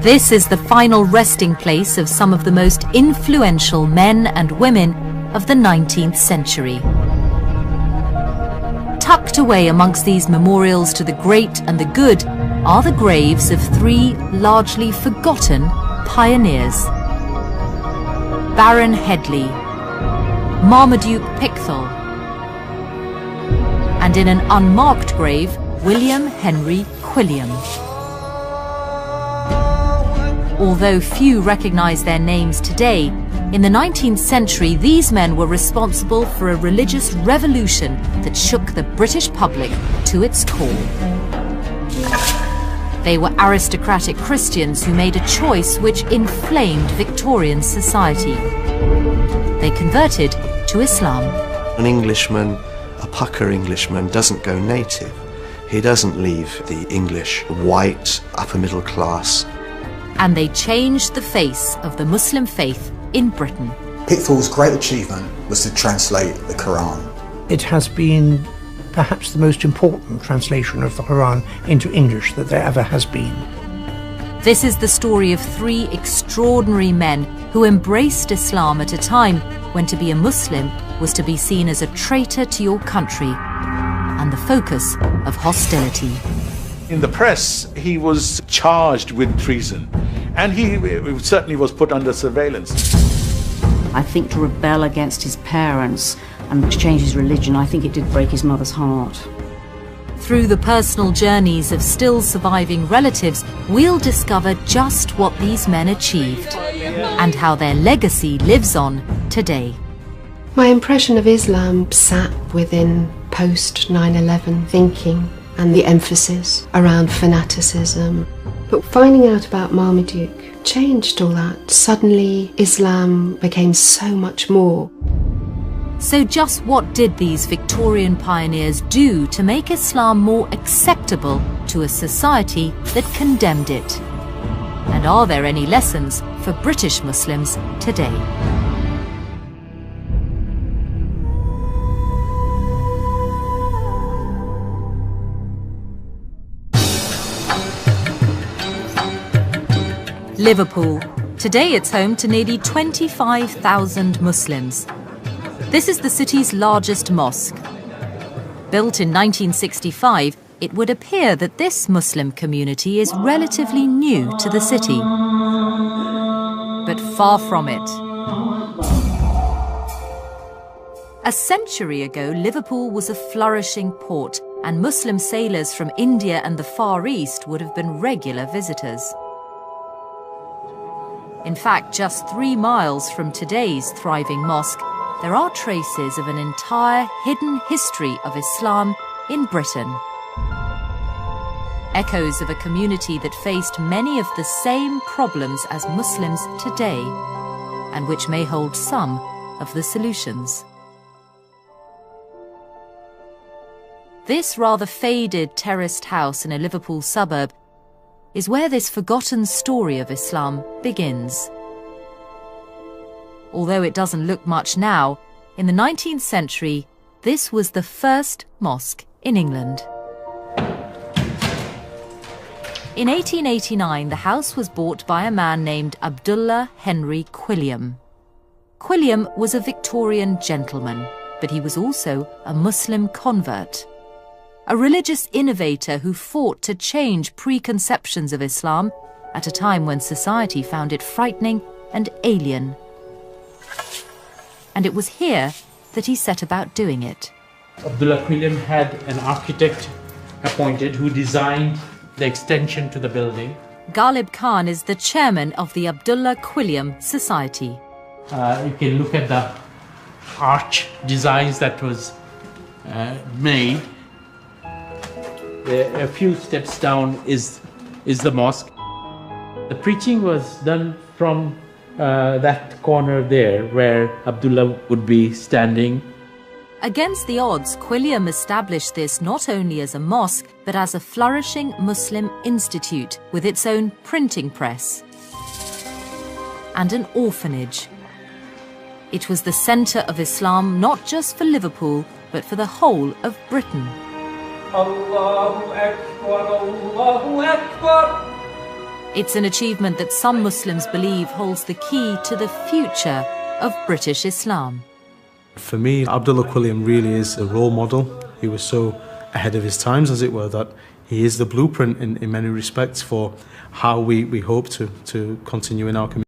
This is the final resting place of some of the most influential men and women of the 19th century. Tucked away amongst these memorials to the great and the good are the graves of three largely forgotten pioneers: Baron Headley, Marmaduk pitkhal, and in an unmarked grave, William Henry Quilliam. Although few recognize their names today, in the 19th century these men were responsible for a religious revolution that shook the British public to its core. They were aristocratic Christians who made a choice which inflamed Victorian society. They converted to Islam. An Englishman, a pucker Englishman, doesn't go native. He doesn't leave the English white upper middle class. And they changed the face of the Muslim faith in Britain. Pitkhal's great achievement was to translate the Quran. It has been perhaps the most important translation of the Quran into English that there ever has been. This is the story of three extraordinary men who embraced Islam at a time when to be a Muslim was to be seen as a traitor to your country and the focus of hostility. In the press, he was charged with treason, and he certainly was put under surveillance. I think to rebel against his parents and to change his religion, I think it did break his mother's heart. Through the personal journeys of still surviving relatives, we'll discover just what these men achieved and how their legacy lives on today. My impression of Islam sat within post 9/11 thinking and the emphasis around fanaticism. But finding out about Marmaduk changed all that. Suddenly, Islam became so much more. So just what did these Victorian pioneers do to make Islam more acceptable to a society that condemned it? And are there any lessons for British Muslims today? Liverpool. Today it's home to nearly 25,000 Muslims. This is the city's largest mosque. Built in 1965, it would appear that this Muslim community is relatively new to the city. But far from it. A century ago, Liverpool was a flourishing port, and Muslim sailors from India and the Far East would have been regular visitors. In fact, just 3 miles from today's thriving mosque, there are traces of an entire hidden history of Islam in Britain. Echoes of a community that faced many of the same problems as Muslims today, and which may hold some of the solutions. This rather faded terraced house in a Liverpool suburb is where this forgotten story of Islam begins. Although it doesn't look much now, in the 19th century, this was the first mosque in England. In 1889, the house was bought by a man named Abdullah Henry Quilliam. Quilliam was a Victorian gentleman, but he was also a Muslim convert. A religious innovator who fought to change preconceptions of Islam at a time when society found it frightening and alien. And it was here that he set about doing it. Abdullah Quilliam had an architect appointed who designed the extension to the building. Ghalib Khan is the chairman of the Abdullah Quilliam Society. You can look at the arch designs that was made. A few steps down is the mosque. The preaching was done from that corner there where Abdullah would be standing. Against the odds, Quilliam established this not only as a mosque, but as a flourishing Muslim institute with its own printing press and an orphanage. It was the centre of Islam not just for Liverpool, but for the whole of Britain. Allahu Akbar, Allahu Akbar. It's an achievement that some Muslims believe holds the key to the future of British Islam. For me, Abdullah Quilliam really is a role model. He was so ahead of his times, as it were, that he is the blueprint in many respects for how we hope to continue in our community.